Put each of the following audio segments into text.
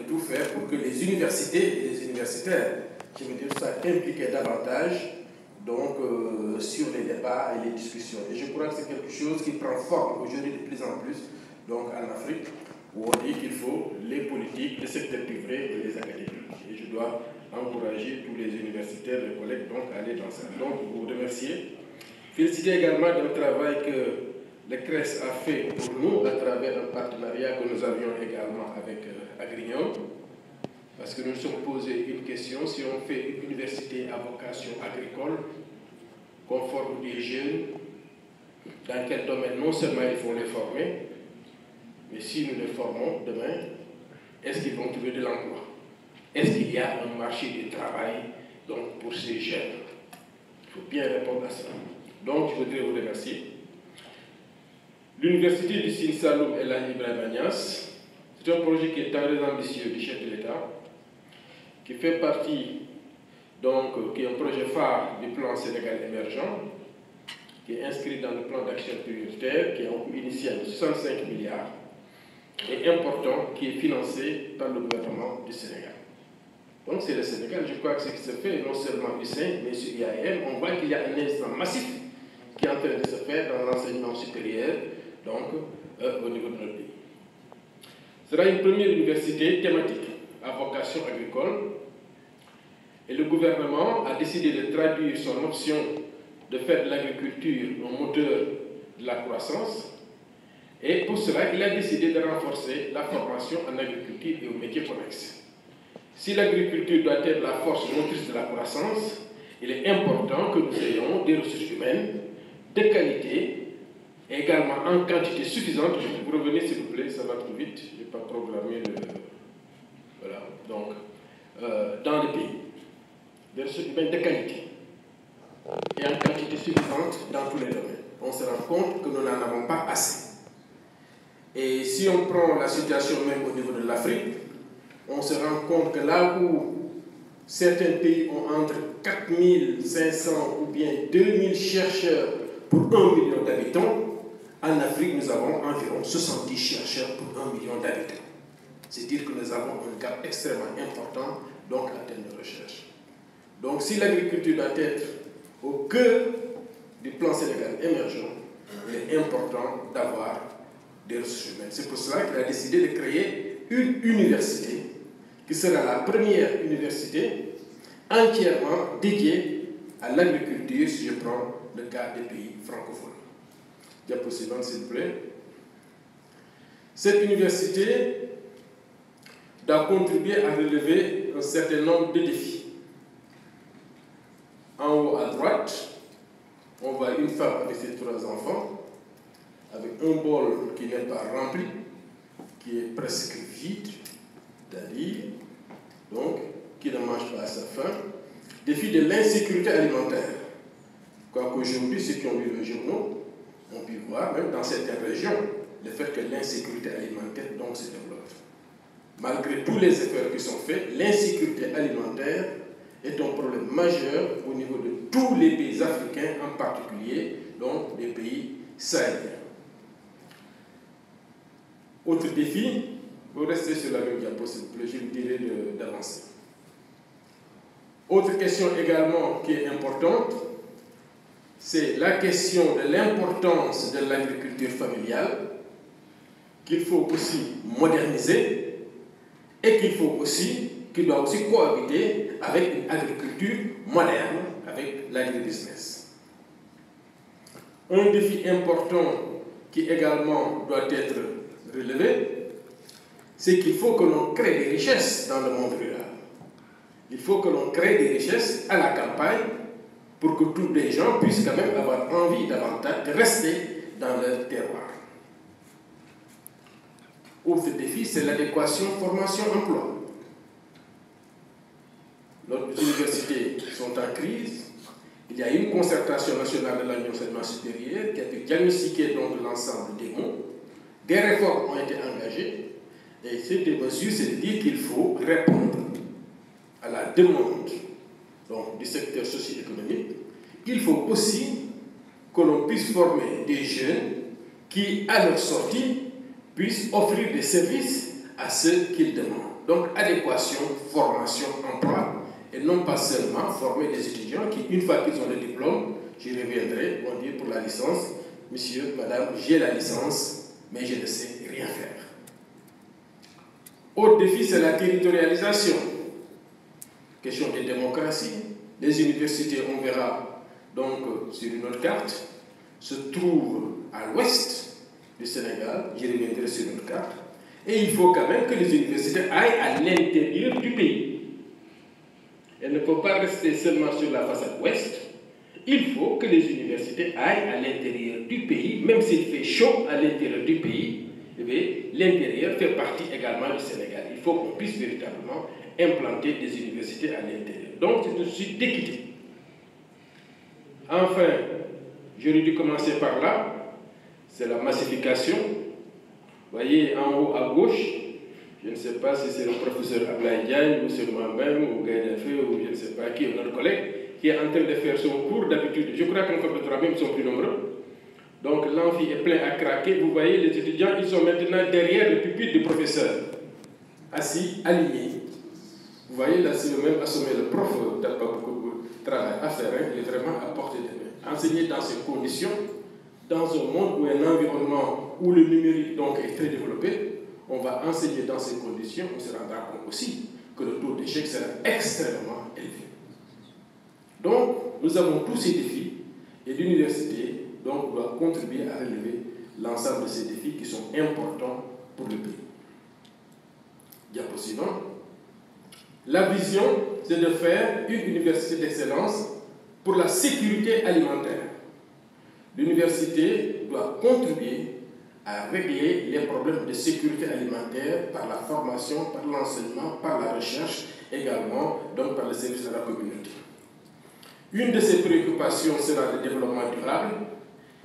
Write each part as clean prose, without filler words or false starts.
tout faire pour que les universités et les universitaires, je veux dire, soient impliqués davantage donc, sur les débats et les discussions. Et je crois que c'est quelque chose qui prend forme aujourd'hui de plus en plus donc, en Afrique, où on dit qu'il faut les politiques, le secteur privé et les académiques. Et je dois encourager tous les universitaires, les collègues, donc, à aller dans ça. Donc, vous remercier. Féliciter également le travail que le CRES a fait pour nous à travers un partenariat que nous avions également avec Agrignon. Parce que nous nous sommes posé une question, si on fait une université à vocation agricole, qu'on forme des jeunes, dans quel domaine non seulement il faut les former, mais si nous les formons demain, est-ce qu'ils vont trouver de l'emploi? Est-ce qu'il y a un marché du travail donc, pour ces jeunes? Il faut bien répondre à ça. Donc, je voudrais vous remercier. L'Université du Sine Saloum et la Ibrahima Niasse, c'est un projet qui est très ambitieux du chef de l'État, qui fait partie, donc, qui est un projet phare du plan Sénégal émergent, qui est inscrit dans le plan d'action prioritaire, qui est un coût initial de 65 milliards, et important, qui est financé par le gouvernement du Sénégal. Donc c'est le Sénégal, je crois que ce qui se fait, non seulement du sein, mais sur IAM, on voit qu'il y a un investissement massif qui est en train de se faire dans l'enseignement supérieur, donc au niveau de notre pays. Ce sera une première université thématique à vocation agricole, et le gouvernement a décidé de traduire son option de faire de l'agriculture un moteur de la croissance, et pour cela, il a décidé de renforcer la formation en agriculture et aux métiers connexes. Si l'agriculture doit être la force motrice de la croissance, il est important que nous ayons des ressources humaines de qualité et également en quantité suffisante. Vous revenez s'il vous plaît, ça va trop vite, je n'ai pas programmé le... Voilà, donc, dans le pays. Des ressources humaines de qualité et en quantité suffisante dans tous les domaines. On se rend compte que nous n'en avons pas assez. Et si on prend la situation même au niveau de l'Afrique, on se rend compte que là où certains pays ont entre 4500 ou bien 2000 chercheurs pour 1 million d'habitants, en Afrique, nous avons environ 70 chercheurs pour 1 million d'habitants. C'est dire que nous avons un gap extrêmement important donc, en termes de recherche. Donc si l'agriculture doit être au cœur du plan Sénégal émergent, il est important d'avoir des ressources humaines. C'est pour cela qu'il a décidé de créer une université qui sera la première université entièrement dédiée à l'agriculture, si je prends le cas des pays francophones. Diapo suivante, s'il vous plaît. Cette université doit contribuer à relever un certain nombre de défis. En haut à droite, on voit une femme avec ses 3 enfants, avec un bol qui n'est pas rempli, qui est presque vide, c'est-à-dire, donc, qui ne mange pas à sa faim. Défi de l'insécurité alimentaire. Quoiqu'aujourd'hui, ceux qui ont lu les journaux ont pu voir, même dans certaines régions, le fait que l'insécurité alimentaire donc, se développe. Malgré tous les efforts qui sont faits, l'insécurité alimentaire est un problème majeur au niveau de tous les pays africains, en particulier donc des pays sahéliens. Autre défi, vous restez sur la même diapo, s'il vous plaît, je vous dirai d'avancer. Autre question également qui est importante, c'est la question de l'importance de l'agriculture familiale, qu'il faut aussi moderniser et qu'il doit aussi cohabiter avec une agriculture moderne, avec l'agribusiness. Un défi important qui également doit être relevé, c'est qu'il faut que l'on crée des richesses dans le monde rural. Il faut que l'on crée des richesses à la campagne pour que tous les gens puissent quand même avoir envie davantage de rester dans leur terroir. Autre défi, c'est l'adéquation formation-emploi. Nos universités sont en crise. Il y a une concertation nationale de l'enseignement supérieur qui a pu diagnostiquer donc l'ensemble des maux. Des réformes ont été engagées. Et ces deux mesures, c'est de dire qu'il faut répondre à la demande donc, du secteur socio-économique. Il faut aussi que l'on puisse former des jeunes qui, à leur sortie, puissent offrir des services à ceux qu'ils demandent. Donc, adéquation, formation, emploi, et non pas seulement former des étudiants qui, une fois qu'ils ont le diplôme, j'y reviendrai, vont dire pour la licence, monsieur, madame, j'ai la licence, mais je ne sais rien faire. Autre défi, c'est la territorialisation. Question de démocratie. Les universités, on verra donc sur une autre carte, se trouvent à l'ouest du Sénégal, j'y reviendrai sur une autre carte, et il faut quand même que les universités aillent à l'intérieur du pays. Elles ne peuvent pas rester seulement sur la façade ouest. Il faut que les universités aillent à l'intérieur du pays, même s'il fait chaud à l'intérieur du pays, l'intérieur fait partie également du Sénégal. Il faut qu'on puisse véritablement implanter des universités à l'intérieur. Donc, c'est une suite d'équité. Enfin, j'aurais dû commencer par là, c'est la massification. Vous voyez en haut à gauche, je ne sais pas si c'est le professeur Ablaye Diagne, ou c'est moi-même, ou Gaïdafé, ou je ne sais pas qui, ou notre collègue, qui est en train de faire son cours d'habitude. Je crois qu'en fac de droit même, ils sont plus nombreux. Donc l'amphi est plein à craquer. Vous voyez, les étudiants, ils sont maintenant derrière le pupitre du professeur, assis, alignés. Vous voyez, là, si le même assommé, le prof n'a pas beaucoup de travail à faire, hein, il est vraiment à portée de main. Enseigner dans ces conditions, dans un monde où un environnement où le numérique donc, est très développé, on va enseigner dans ces conditions, on se rendra compte aussi que le taux d'échec sera extrêmement élevé. Donc, nous avons tous ces défis et l'université donc, doit contribuer à relever l'ensemble de ces défis qui sont importants pour le pays. Diapo suivant. La vision, c'est de faire une université d'excellence pour la sécurité alimentaire. L'université doit contribuer à régler les problèmes de sécurité alimentaire par la formation, par l'enseignement, par la recherche, également donc par le service à la communauté. Une de ces préoccupations sera le développement durable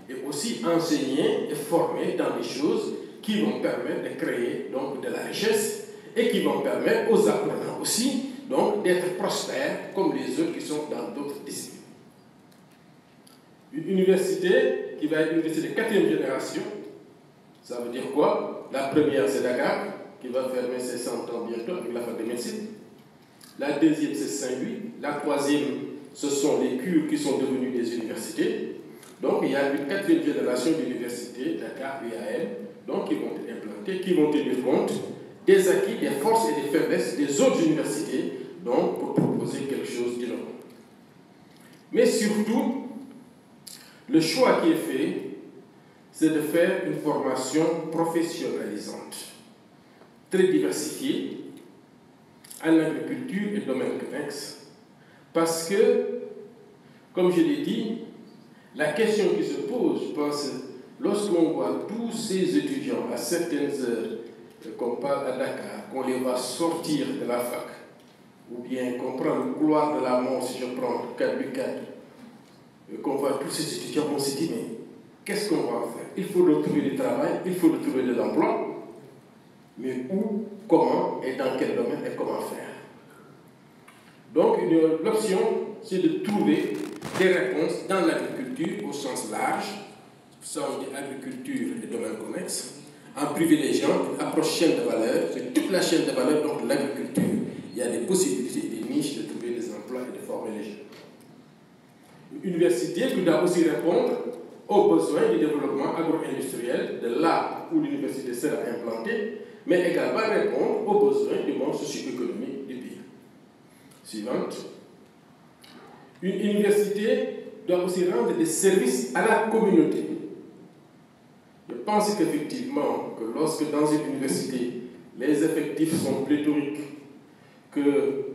et aussi enseigner et former dans des choses qui vont permettre de créer donc de la richesse et qui vont permettre aux apprenants aussi donc d'être prospères comme les autres qui sont dans d'autres disciplines. Une université qui va être une université de 4e génération, ça veut dire quoi? La première, c'est Dakar, qui va fermer ses 100 ans bientôt avec la fac de médecine. La deuxième, c'est Saint-Louis. La troisième, ce sont les cures qui sont devenues des universités. Donc, il y a une 4e génération d'universités, Dakar, UAM, donc qui vont être implantées, qui vont tenir compte des acquis, des forces et des faiblesses des autres universités, donc pour proposer quelque chose d'innovant. Mais surtout, le choix qui est fait, c'est de faire une formation professionnalisante, très diversifiée, en agriculture et domaine connexe, parce que, comme je l'ai dit, la question qui se pose, je pense, lorsqu'on voit tous ces étudiants à certaines heures, qu'on parle à Dakar, qu'on les va sortir de la fac, ou bien qu'on prend le couloir de la mort, si je prends 4x4, qu'on voit tous ces étudiants, on se dit, mais qu'est-ce qu'on va en faire? Il faut retrouver du travail, il faut retrouver de l'emploi, mais où, comment et dans quel domaine et comment faire? Donc, l'option, c'est de trouver des réponses dans l'agriculture au sens large, ça on dit agriculture et domaine connexe, en privilégiant une approche chaîne de valeur, c'est toute la chaîne de valeur, donc l'agriculture. Il y a des possibilités, des niches de trouver des emplois et de former les jeunes. Une université qui doit aussi répondre aux besoins du développement agro-industriel de là où l'université sera implantée, mais également répondre aux besoins du monde socio-économique du pays. Suivante. Une université doit aussi rendre des services à la communauté. Je pense qu'effectivement, que lorsque dans une université, les effectifs sont pléthoriques, que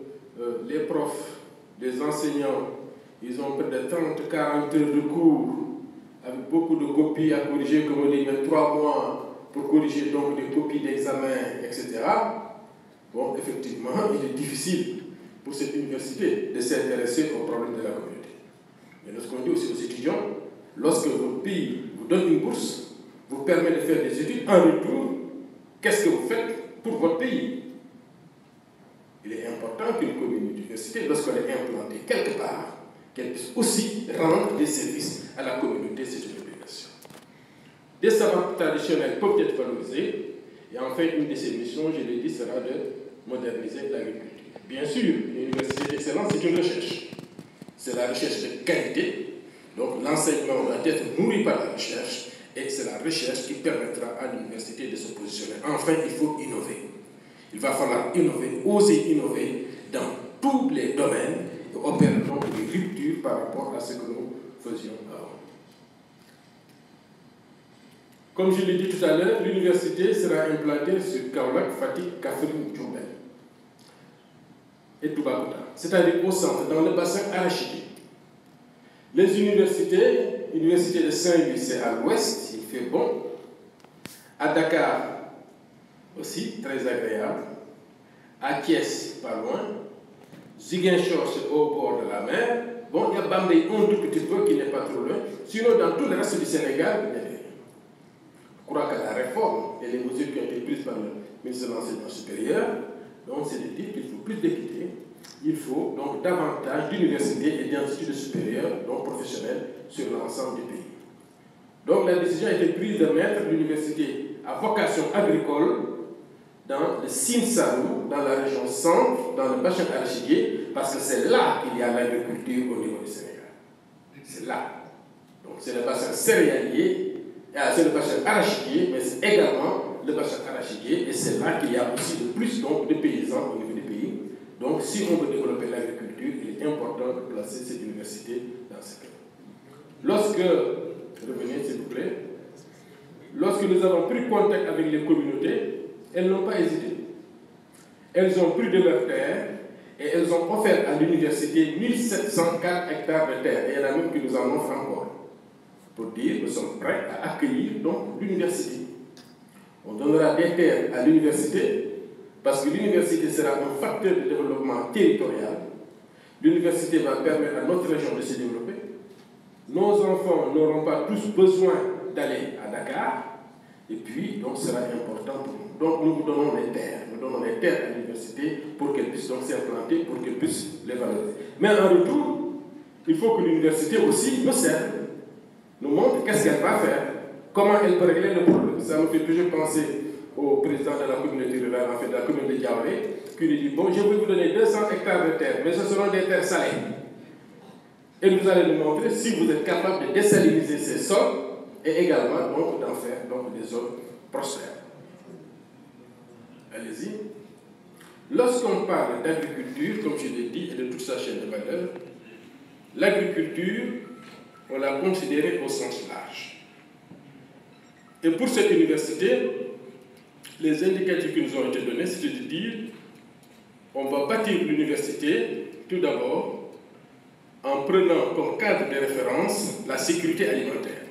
les profs, les enseignants, ils ont près de 30-40 heures de cours, avec beaucoup de copies à corriger, comme on dit, même 3 mois pour corriger donc des copies d'examen, etc. Bon, effectivement, il est difficile pour cette université de s'intéresser aux problèmes de la communauté. Mais lorsqu'on dit aussi aux étudiants, lorsque votre pays vous donne une bourse, vous permet de faire des études, en retour, qu'est-ce que vous faites pour votre pays? Il est important qu'une commune université, lorsqu'elle est implantée quelque part, qu'elle puisse aussi rendre des services à la communauté, c'est une obligation. Des savoirs traditionnels peuvent être valorisés, et enfin, une de ces missions, je l'ai dit, sera de moderniser l'agriculture. Bien sûr, une université d'excellence, c'est une recherche. C'est la recherche de qualité. Donc l'enseignement doit être nourri par la recherche et c'est la recherche qui permettra à l'université de se positionner. Enfin, il faut innover. Il va falloir innover, oser innover dans tous les domaines et opérer donc des ruptures par rapport à ce que nous faisions avant. Comme je l'ai dit tout à l'heure, l'université sera implantée sur Kaolack, Fatick, Kaffrine, Diourbel et Toubacouta, c'est-à-dire au centre, dans le bassin arachidier. Les universités de Saint-Louis, c'est à l'ouest, il fait bon. À Dakar aussi, très agréable. À Thiès, pas loin. Ziguinchor, c'est au bord de la mer. Bon, il y a Bambey un tout petit peu qui n'est pas trop loin. Sinon, dans tout le reste du Sénégal, il y a rien. Je crois que la réforme et les mesures qui ont été prises par le ministre de l'Enseignement supérieur, donc c'est de dire qu'il faut plus d'équité. Il faut donc davantage d'universités et d'instituts supérieurs, donc professionnels, sur l'ensemble du pays. Donc la décision a été prise de mettre l'université à vocation agricole dans le Sine Saloum, dans la région centre, dans le bassin arachidier, parce que c'est là qu'il y a l'agriculture au niveau du Sénégal. C'est là. Donc c'est le bassin céréalier, c'est le bassin arachidier, mais c'est également le bassin arachidier, et c'est là qu'il y a aussi le plus donc, de paysans au niveau du pays. Donc, si on veut développer l'agriculture, il est important de placer cette université dans ce cas. Revenez s'il vous plaît, lorsque nous avons pris contact avec les communautés, elles n'ont pas hésité. Elles ont pris de leurs terres et elles ont offert à l'université 1704 hectares de terre. Et il y en a même qui nous en offrent encore. Pour dire que nous sommes prêts à accueillir donc l'université. On donnera des terres à l'université. Parce que l'université sera un facteur de développement territorial. L'université va permettre à notre région de se développer. Nos enfants n'auront pas tous besoin d'aller à Dakar. Et puis, donc, ce sera important pour nous. Donc, nous vous donnons les terres. Nous donnons les terres à l'université pour qu'elle puisse donc s'implanter, pour qu'elle puisse les valoriser. Mais en retour, il faut que l'université aussi nous serve, nous montre qu'est-ce qu'elle va faire, comment elle peut régler le problème. Ça me fait toujours penser au président de la communauté rurale, en fait, de la commune de Diaouré, qui lui dit, bon, je vais vous donner 200 hectares de terre, mais ce seront des terres salées. Et vous allez nous montrer si vous êtes capable de désaliniser ces sols et également donc d'en faire donc, des zones prospères. Allez-y. Lorsqu'on parle d'agriculture, comme je l'ai dit, et de toute sa chaîne de valeur, l'agriculture, on l'a considérée au sens large. Et pour cette université, les indicatifs qui nous ont été donnés, c'est de dire on va bâtir l'université, tout d'abord, en prenant comme cadre de référence la sécurité alimentaire.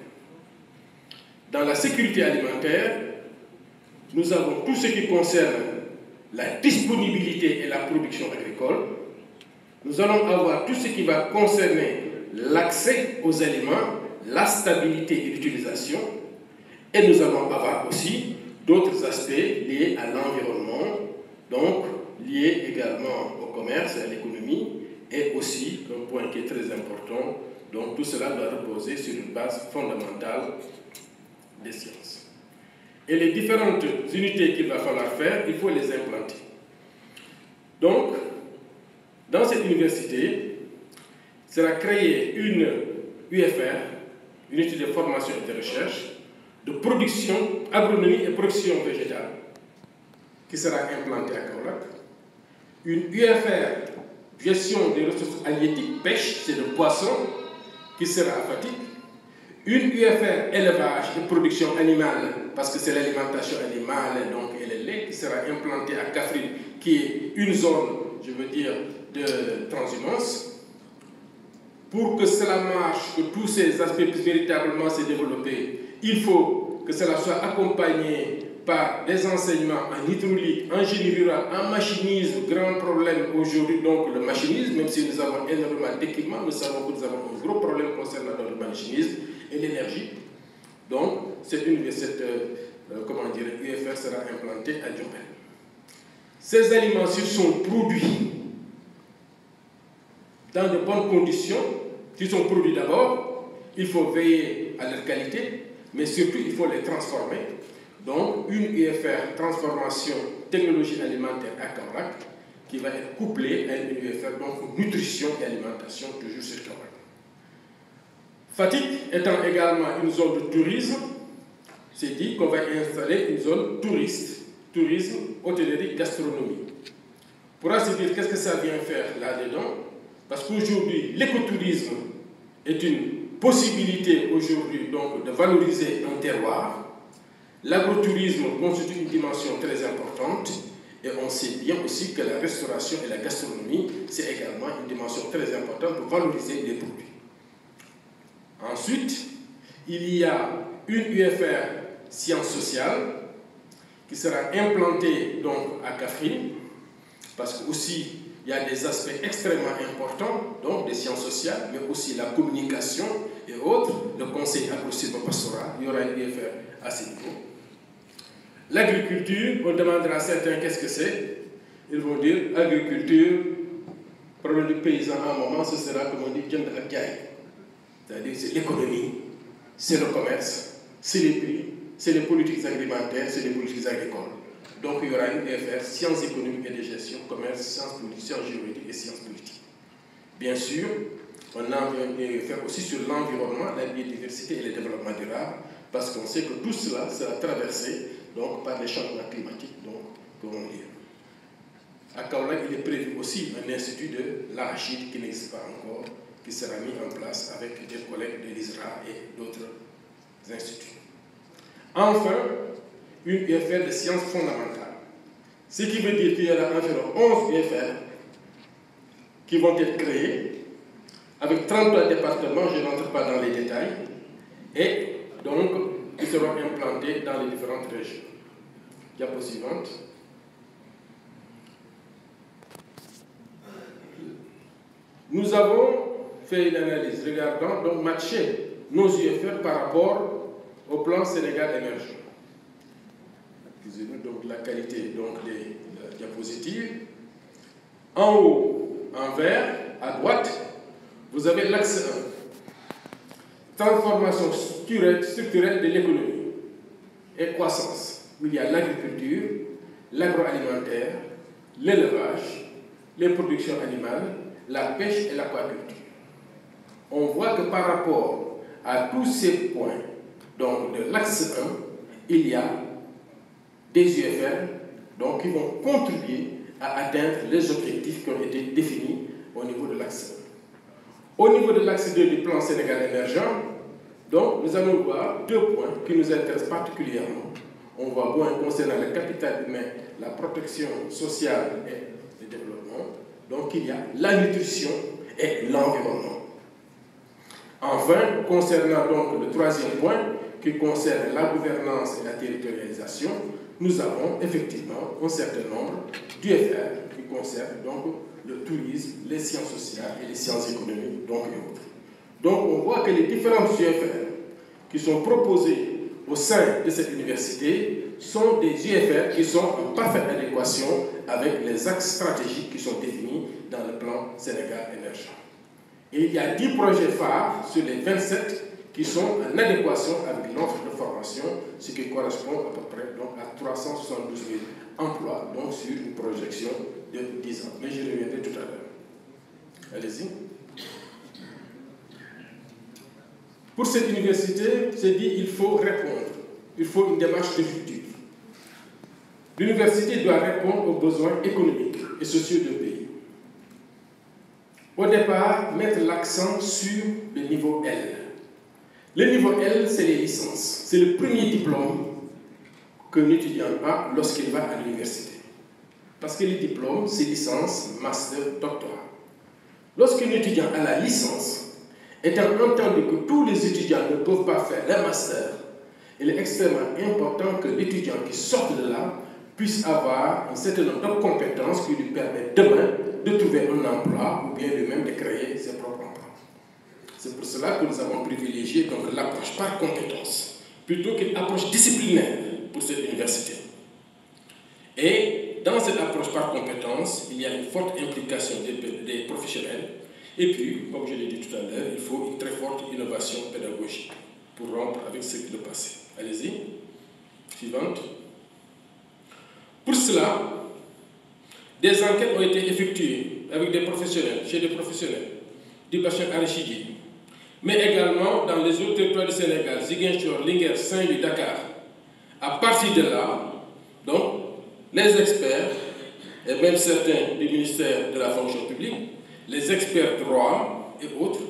Dans la sécurité alimentaire, nous avons tout ce qui concerne la disponibilité et la production agricole. Nous allons avoir tout ce qui va concerner l'accès aux aliments, la stabilité et l'utilisation. Et nous allons avoir aussi d'autres aspects liés à l'environnement, donc liés également au commerce et à l'économie, et aussi un point qui est très important, donc tout cela doit reposer sur une base fondamentale des sciences. Et les différentes unités qu'il va falloir faire, il faut les implanter. Donc, dans cette université, sera créée une UFR, unité de formation et de recherche, de production, agronomie et production végétale, qui sera implantée à Kaolack. Une UFR, gestion des ressources halieutiques, pêche, c'est le poisson, qui sera à Fatick. Une UFR, élevage et production animale, parce que c'est l'alimentation animale, donc et le lait, qui sera implantée à Kaffrine, qui est une zone, je veux dire, de transhumance. Pour que cela marche, que tous ces aspects puissent véritablement se développer, il faut que cela soit accompagné par des enseignements en hydraulique, en génie rural, en machinisme. Grand problème aujourd'hui, donc le machinisme, même si nous avons énormément d'équipements, nous savons que nous avons un gros problème concernant le machinisme et l'énergie. Donc, cette UFR sera implantée à Diourbel. Ces aliments, s'ils sont produits dans de bonnes conditions, s'ils sont produits d'abord, il faut veiller à leur qualité, mais surtout il faut les transformer. Donc une UFR transformation technologie alimentaire à Kaolack, qui va être couplée à une UFR, donc nutrition et alimentation, toujours sur Kaolack. Fatick étant également une zone de tourisme, c'est dit qu'on va installer une zone tourisme, hôtellerie, gastronomie. Pour ainsi dire, qu'est-ce que ça vient faire là-dedans? Parce qu'aujourd'hui, l'écotourisme est une possibilité aujourd'hui donc de valoriser un terroir. L'agrotourisme constitue une dimension très importante et on sait bien aussi que la restauration et la gastronomie, c'est également une dimension très importante pour valoriser les produits. Ensuite, il y a une UFR sciences sociales qui sera implantée donc à Kaffrine, parce qu'aussi il y a des aspects extrêmement importants, donc des sciences sociales, mais aussi la communication et autres, le conseil agro-silvopastoral, il y aura une UFR à ce niveau. L'agriculture, on demandera à certains qu'est-ce que c'est. Ils vont dire agriculture, problème du paysan à un moment, ce sera comme on dit, c'est-à-dire c'est l'économie, c'est le commerce, c'est les prix, c'est les politiques alimentaires, c'est les politiques agricoles. Donc il y aura une UFR sciences économiques et de gestion, commerce, sciences politiques, sciences juridiques et sciences politiques. Bien sûr, on a une UFR aussi sur l'environnement, la biodiversité et le développement durable, parce qu'on sait que tout cela sera traversé donc, par les changements climatiques, donc, comme on dit. À Kaolack, il est prévu aussi un institut de l'arachide qui n'existe pas encore, qui sera mis en place avec des collègues de l'ISRA et d'autres instituts. Enfin, une UFR de sciences fondamentales. Ce qui veut dire qu'il y aura environ 11 UFR qui vont être créés avec 33 départements, je n'entre pas dans les détails, et donc ils seront implantés dans les différentes régions. Diapo suivante. Nous avons fait une analyse regardant, donc matcher nos UFR par rapport au plan Sénégal émergent. Excusez-nous, donc la qualité donc, des diapositives. En haut, en vert, à droite, vous avez l'axe 1. Transformation structurelle de l'économie et croissance. Il y a l'agriculture, l'agroalimentaire, l'élevage, les productions animales, la pêche et l'aquaculture. On voit que par rapport à tous ces points, donc de l'axe 1, il y a des UFR donc, qui vont contribuer à atteindre les objectifs qui ont été définis au niveau de l'axe 1. Au niveau de l'axe 2 du plan Sénégal émergent, donc, nous allons voir deux points qui nous intéressent particulièrement. On voit bien concernant le capital humain, la protection sociale et le développement. Donc, il y a la nutrition et l'environnement. Enfin, concernant donc le troisième point, qui concerne la gouvernance et la territorialisation, nous avons effectivement un certain nombre d'UFR qui concernent donc le tourisme, les sciences sociales et les sciences économiques, donc et autres. Donc on voit que les différentes UFR qui sont proposées au sein de cette université sont des UFR qui sont en parfaite adéquation avec les axes stratégiques qui sont définis dans le plan Sénégal émergent. Et il y a 10 projets phares sur les 27 qui sont en adéquation avec l'offre de formation, ce qui correspond à peu près donc, à 372 000 emplois, donc sur une projection de 10 ans. Mais je reviendrai tout à l'heure. Allez-y. Pour cette université, c'est dit qu'il faut répondre. Il faut une démarche de futur. L'université doit répondre aux besoins économiques et sociaux du pays. Au départ, mettre l'accent sur le niveau L. Le niveau L, c'est les licences. C'est le premier diplôme qu'un étudiant a lorsqu'il va à l'université. Parce que les diplômes, c'est licence, master, doctorat. Lorsqu'un étudiant a la licence, étant entendu que tous les étudiants ne peuvent pas faire le master, il est extrêmement important que l'étudiant qui sort de là puisse avoir un certain nombre de compétences qui lui permettent demain de trouver un emploi ou bien lui-même de créer ses propres emplois. C'est pour cela que nous avons privilégié donc l'approche par compétence plutôt qu'une approche disciplinaire pour cette université. Et dans cette approche par compétence, il y a une forte implication des professionnels. Et puis, comme je l'ai dit tout à l'heure, il faut une très forte innovation pédagogique pour rompre avec ce qui est le passé. Allez-y. Suivante. Pour cela, des enquêtes ont été effectuées avec des professionnels, chez des professionnels du bassin arachidier, mais également dans les autres territoires du Sénégal, Ziguinchor, Linguère, Saint-Louis, Dakar. À partir de là, donc, les experts, et même certains du ministère de la fonction publique, les experts droit et autres,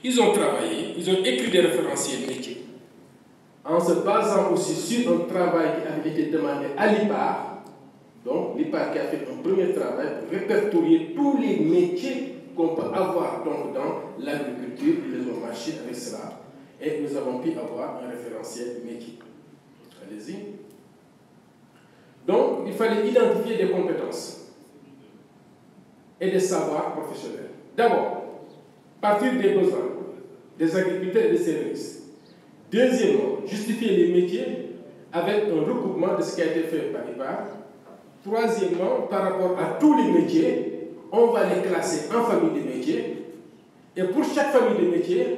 ils ont travaillé, ils ont écrit des référentiels métiers, en se basant aussi sur un travail qui avait été demandé à l'IPAR. Donc, l'IPAR qui a fait un premier travail pour répertorier tous les métiers qu'on peut avoir donc, dans l'agriculture. Ils ont marché avec cela et nous avons pu avoir un référentiel métier. Allez-y. Donc, il fallait identifier des compétences et des savoirs professionnels. D'abord, partir des besoins des agriculteurs et des services. Deuxièmement, justifier les métiers avec un recoupement de ce qui a été fait par l'IPAR. Troisièmement, par rapport à tous les métiers, on va les classer en familles de métiers. Et pour chaque famille de métiers,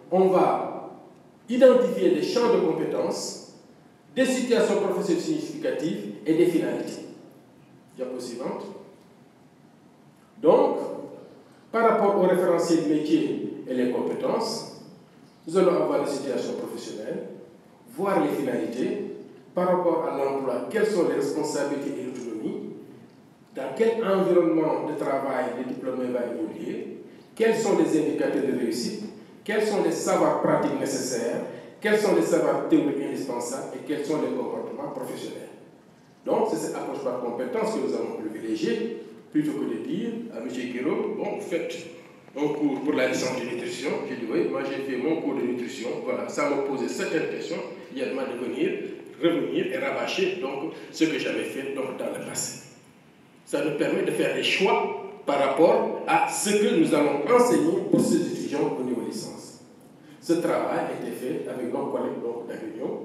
on va identifier des champs de compétences, des situations professionnelles significatives et des finalités. Diapo suivante. Donc, par rapport au référentiel métier et les compétences, nous allons avoir les situations professionnelles, voir les finalités, par rapport à l'emploi, quelles sont les responsabilités et l'autonomie, dans quel environnement de travail le diplômé va évoluer, quels sont les indicateurs de réussite, quels sont les savoirs pratiques nécessaires, quels sont les savoirs théoriques indispensables et quels sont les comportements professionnels. Donc, c'est cette approche par compétence que nous avons privilégiée, plutôt que de dire à M. Guiraud, bon, vous faites un cours pour la licence de nutrition. J'ai dit, oui, moi j'ai fait mon cours de nutrition, voilà, ça m'a posé certaines questions, il y a demandé de revenir et rabâcher donc, ce que j'avais fait donc, dans le passé. Ça nous permet de faire des choix par rapport à ce que nous allons enseigner pour ces étudiants au niveau licence. Ce travail a été fait avec nos collègues d'Avignon,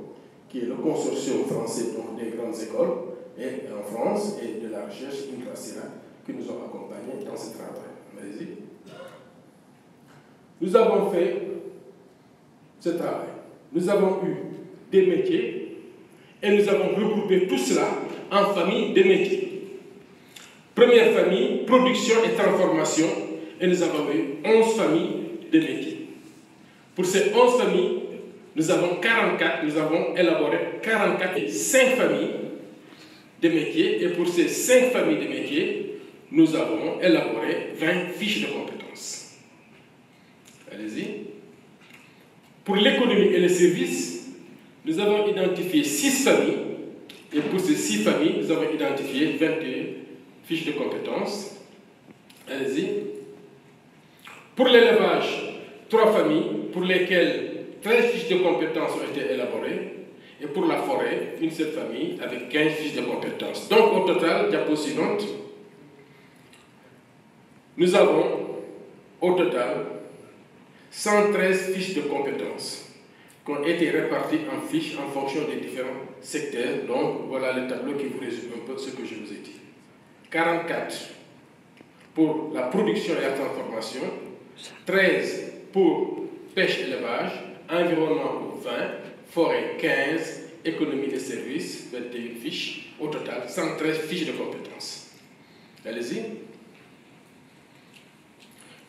qui est le consortium français donc, des grandes écoles et en France et de la recherche intrascellulaire qui nous ont accompagnés dans ce travail. Allez-y. Nous avons fait ce travail. Nous avons eu des métiers et nous avons regroupé tout cela en familles de métiers. Première famille, production et transformation, et nous avons eu 11 familles de métiers. Pour ces 11 familles, nous avons élaboré 44 et 5 familles de métiers, et pour ces 5 familles de métiers, nous avons élaboré 20 fiches de compétences. Allez-y. Pour l'économie et les services, nous avons identifié 6 familles, et pour ces 6 familles, nous avons identifié 21 fiches de compétences. Allez-y. Pour l'élevage, 3 familles pour lesquelles 13 fiches de compétences ont été élaborées. Et pour la forêt, une seule famille avec 15 fiches de compétences. Donc au total, diapo suivante, nous avons au total 113 fiches de compétences qui ont été réparties en fiches en fonction des différents secteurs. Donc voilà le tableau qui vous résume un peu ce que je vous ai dit. 44 pour la production et la transformation, 13 pour pêche et élevage, environnement 20, forêt 15, économie et services 21 fiches, au total 113 fiches de compétences. Allez-y.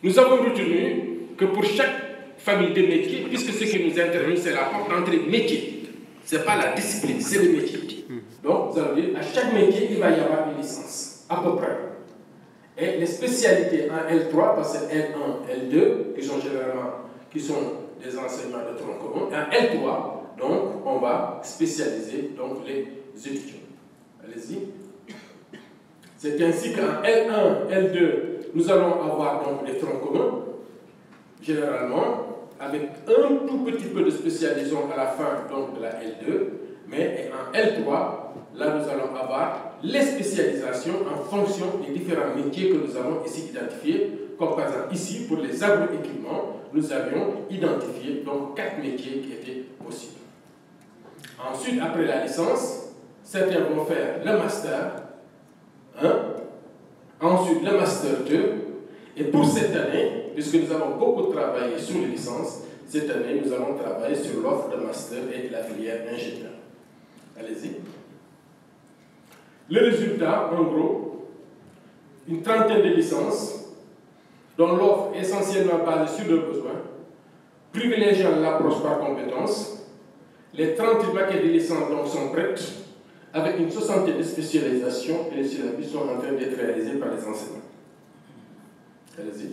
Nous avons retenu que pour chaque famille de métiers, puisque ce qui nous intéresse, c'est la porte d'entrée métier, ce n'est pas la discipline, c'est le métier. Donc, vous allez dire, à chaque métier, il va y avoir une licence, à peu près. Et les spécialités en L3, parce que L1, L2, qui sont des enseignements de tronc commun, en L3, donc, on va spécialiser donc, les étudiants. Allez-y. C'est ainsi qu'en L1, L2, nous allons avoir donc des troncs communs, généralement, avec un tout petit peu de spécialisation à la fin donc, de la L2, mais en L3, là nous allons avoir les spécialisations en fonction des différents métiers que nous avons ici identifiés, comme par exemple ici, pour les agroéquipements, nous avions identifié donc 4 métiers qui étaient possibles. Ensuite, après la licence, certains vont faire le master 1, ensuite le master 2, et pour cette année, puisque nous avons beaucoup travaillé sur les licences, cette année nous allons travailler sur l'offre de master et de la filière ingénieur. Allez-y. Le résultat, en gros, une trentaine de licences, dont l'offre est essentiellement basée sur le besoin, privilégiant l'approche par compétences. Les 30 maquettes de licences donc sont prêtes, avec une soixantaine de spécialisations, et les syllabus sont en train d'être réalisés par les enseignants. Allez-y.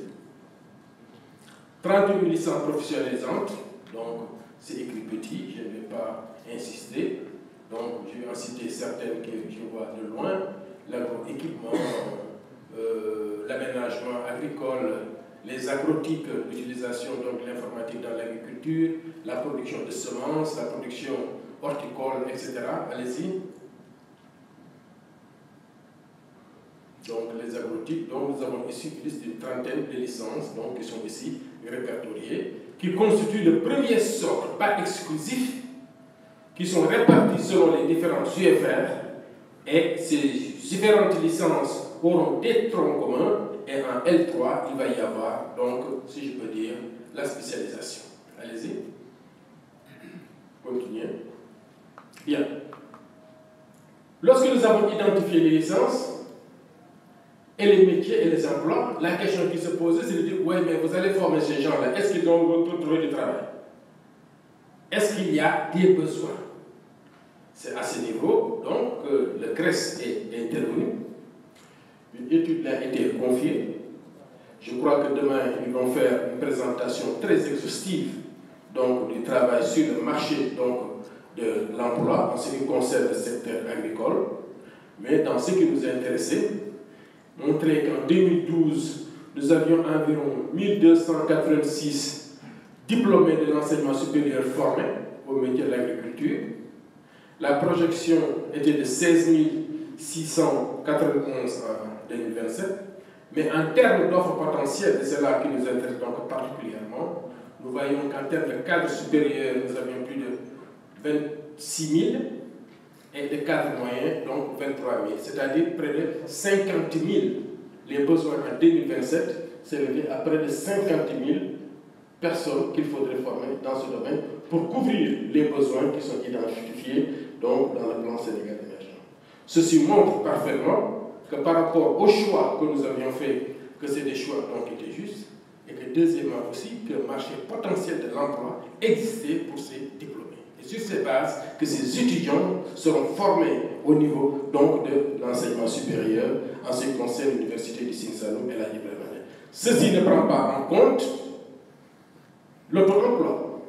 31 licences professionnalisantes, donc c'est écrit petit, je ne vais pas insister. Donc je vais en citer certaines que je vois de loin: l'agroéquipement, l'aménagement agricole, les agrotiques, l'utilisation de l'informatique dans l'agriculture, la production de semences, la production horticole, etc. Allez-y. Donc les agrotiques, donc nous avons ici une liste d'une trentaine de licences donc, qui sont ici répertoriées, qui constituent le premier socle, pas exclusif, qui sont répartis selon les différents UFR, et ces différentes licences auront des troncs communs, et en L3, il va y avoir, donc, si je peux dire, la spécialisation. Allez-y. Continuez. Bien. Lorsque nous avons identifié les licences, et les métiers et les emplois, la question qui se posait, c'est de dire, oui, mais vous allez former ces gens-là, est-ce qu'ils vont trouver du travail? Est-ce qu'il y a des besoins? C'est à ce niveau, donc, que le CRES est intervenu. Une étude a été confiée. Je crois que demain, ils vont faire une présentation très exhaustive donc, du travail sur le marché donc, de l'emploi en ce qui concerne le secteur agricole. Mais dans ce qui nous a intéressé, montrer qu'en 2012, nous avions environ 1286 diplômés de l'enseignement supérieur formés au métier de l'agriculture. La projection était de 16 691 en 2027. Mais en termes d'offres potentielles, et c'est là qui nous intéresse donc particulièrement, nous voyons qu'en termes de cadres supérieurs, nous avions plus de 26 000 et de cadres moyens, donc 23 000, c'est-à-dire près de 50 000. Les besoins en 2027 s'élevaient à près de 50 000 personnes qu'il faudrait former dans ce domaine pour couvrir les besoins qui sont identifiés donc, dans le plan Sénégal émergent. Ceci montre parfaitement que par rapport aux choix que nous avions faits, que c'est des choix donc, qui étaient justes, et que deuxièmement aussi, que le marché potentiel de l'emploi existait pour ces diplômés. Et sur ces bases, que ces étudiants seront formés au niveau donc, de l'enseignement supérieur en ce qui concerne l'université du Sine Saloum et la Libreville. Ceci ne prend pas en compte l'auto-emploi.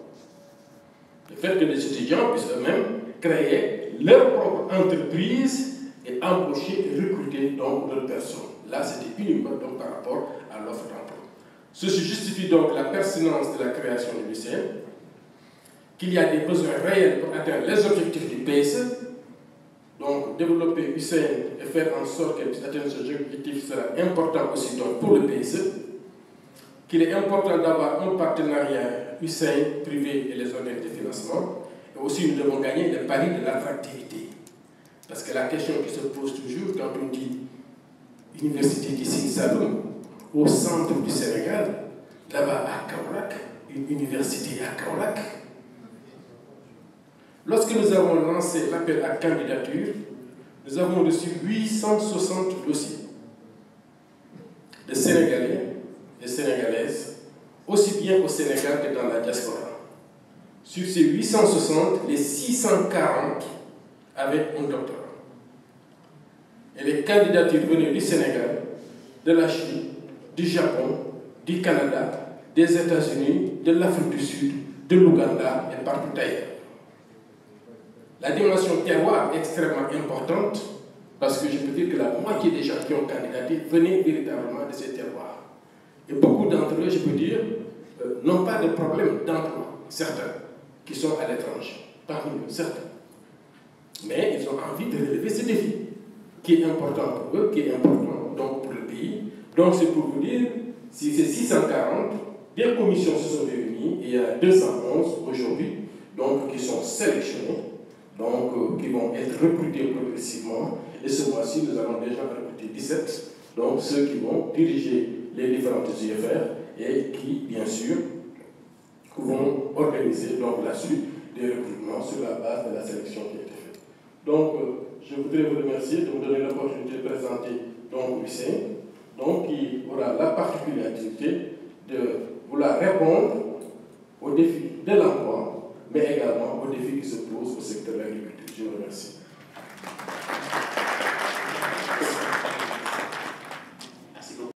Le fait que les étudiants puissent eux-mêmes créer leur propre entreprise et embaucher et recruter donc d'autres personnes. Là, c'était uniquement donc, par rapport à l'offre d'emploi. Ceci justifie donc la pertinence de la création du lycée, qu'il y a des besoins réels pour atteindre les objectifs du PSE. Donc, développer UCN et faire en sorte qu'elle puisse atteindre ce objectif sera important aussi donc, pour le PSE. Qu'il est important d'avoir un partenariat UCN privé et les organismes de financement. Et aussi, nous devons gagner le pari de l'attractivité. Parce que la question qui se pose toujours quand on dit Université du Sine Saloum, au centre du Sénégal, là-bas à Kaolack, une université à Kaolack. Lorsque nous avons lancé l'appel à candidature, nous avons reçu 860 dossiers de Sénégalais et Sénégalaises, aussi bien au Sénégal que dans la diaspora. Sur ces 860, les 640 avaient un doctorat. Et les candidatures venaient du Sénégal, de la Chine, du Japon, du Canada, des États-Unis, de l'Afrique du Sud, de l'Ouganda et partout ailleurs. La dimension terroir est extrêmement importante parce que je peux dire que la moitié des gens qui ont candidaté venaient véritablement de ces terroirs. Et beaucoup d'entre eux, je peux dire, n'ont pas de problème d'emploi, certains, qui sont à l'étranger, parmi eux, certains. Mais ils ont envie de relever ce défi, qui est important pour eux, qui est important donc pour le pays. Donc c'est pour vous dire, si c'est 640, des commissions se sont réunies, et il y a 211 aujourd'hui, donc qui sont sélectionnés, donc qui vont être recrutés progressivement. Et ce mois-ci, nous allons déjà recruter 17, donc ceux qui vont diriger les différentes UFR et qui, bien sûr, vont organiser donc la suite des recrutements sur la base de la sélection qui a été faite. Donc, je voudrais vous remercier de me donner l'opportunité de présenter donc Hussein, donc qui aura la particularité de vouloir répondre aux défis de l'emploi, mais également aux défis qui se posent au secteur de l'agriculture. Je vous remercie.